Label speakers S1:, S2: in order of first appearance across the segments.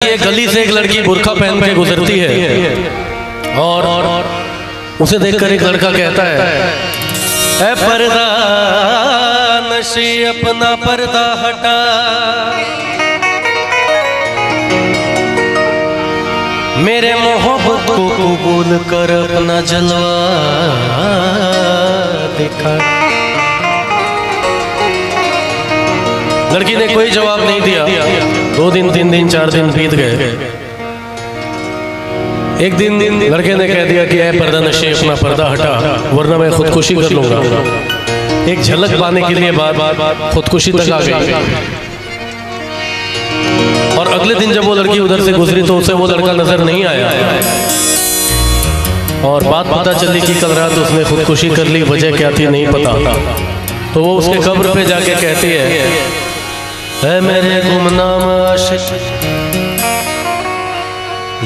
S1: ये गली से एक लड़की बुर्खा पहन के गुजरती है और उसे देखकर एक लड़का कहता है, पर्दा नशी अपना पर्दा हटा, मेरे मोहब्बत को कबूल कर अपना जलवा दिखा। लड़की ने कोई जवाब नहीं दिया। 2 दिन 3 दिन 4 दिन बीत गए। एक दिन लड़के ने कह दिया कि ऐ पर्दा नशी अपना पर्दा हटा, वरना मैं खुदकुशी कर लूंगा। एक झलक पाने के लिए बात खुदकुशी तक आ गई। और अगले दिन जब वो लड़की उधर से गुजरी तो उसे वो लड़का नजर नहीं आया और बात पता चली कि कल रात उसने खुदकुशी कर ली। वजह क्या थी नहीं पता। तो वो उसके कब्र पे जाके कहती है मेरे गुमनाम आशिक,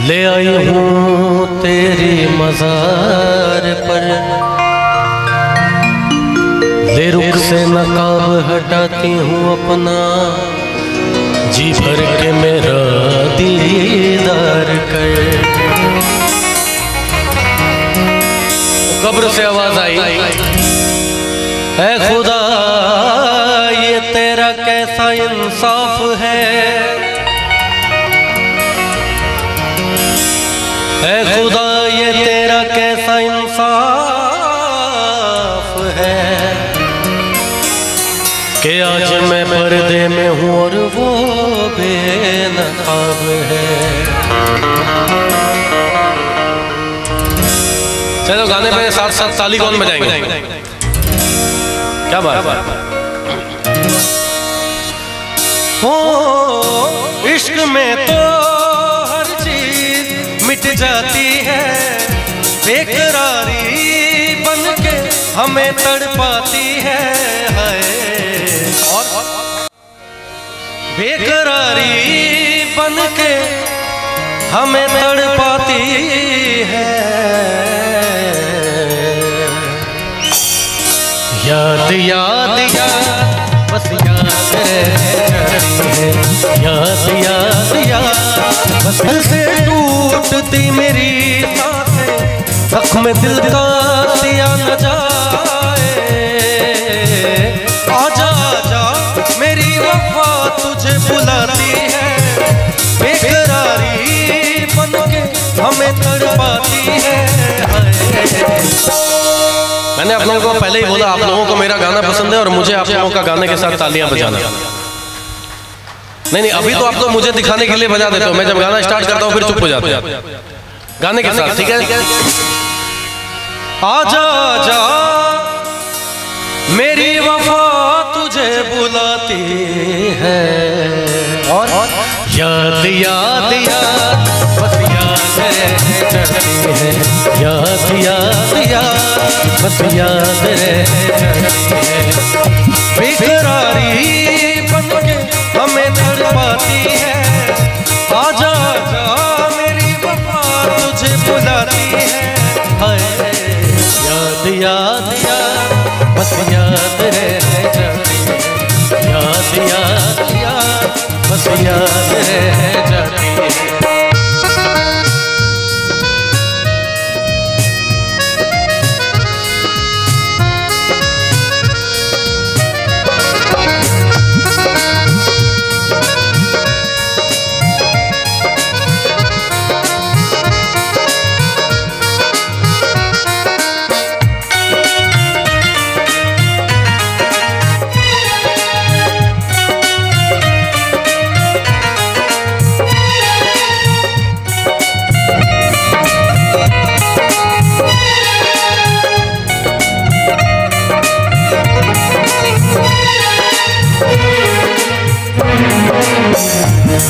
S1: ले आई हूँ तेरी मज़ार पर, ले रुख से नकाब हटाती हूँ अपना, जी भर के मेरा दीदार कर। कब्र से आवाज आई, ऐ खुदा ये तेरा कैसा इंसाफ है, ऐ खुदा ये तेरा कैसा इंसाफ है कि आज मैं पर्दे में हूँ और वो बेनकाब है। चलो गाने पे साथ साथ ताली कौन बजाएंगे? क्या बात है। ओ इश्क में तो हर चीज मिट जाती है, बेकरारी बन के हमें तड़पाती है। और बेकरारी बन के हमें तड़पाती है। याद याद याद बस याद रहती है, याद याद याद बस दिल से टूटती मेरी सांसें, जख्म दिल का दिया न जाए। आजा आजा मेरी वफा तुझे बुलाती है, बेकरारी बन के हमें तड़पाती है। मैंने आप लोगों को पहले ही बोला, आप लोगों को मेरा गाना पसंद है और मुझे आप लोगों का गाने के साथ तालियां बजाना। नहीं अभी तो आप लोग मुझे दिखाने के लिए बजा देते हो, मैं जब गाना स्टार्ट करता हूँ फिर चुप हो जाते हो गाने के साथ, ठीक है? आजा आजा मेरी वफा तुझे बुलाती है, और याद याद याद बस याद रहती है, याद याद याद बस याद रहती है। बेकरारी बन के हमें तड़पाती है। आजा आजा मेरी वफा तुझे बुलाती है। याद याद याद बस याद रह जाती है, याद याद याद बस याद रह जाती है।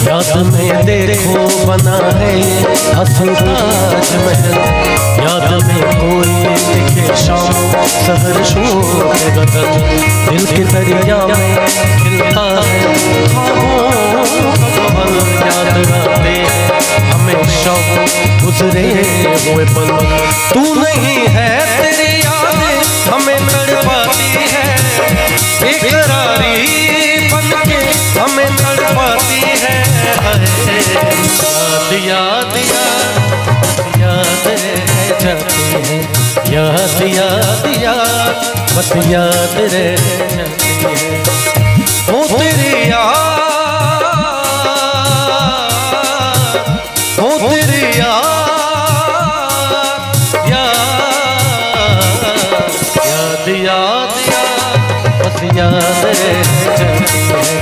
S1: याद में देखो बना है हसन ताजमहल, याद में कोई लिखे शाम सहर शोर गगन, दिल के दरिया में खिलता है ख्वाबों, याद आते हमेशा गुजरे हुए पल। तू नहीं है तेरी यादें हमें तड़पाती है, बेकरारी बन के हमें तड़पाती है। है। याद याद याद बस याद रह जाती है। वो तेरी याद, वो तेरी याद, याद याद याद बस याद रह जाती है।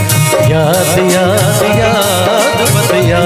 S1: याद याद याद बस याद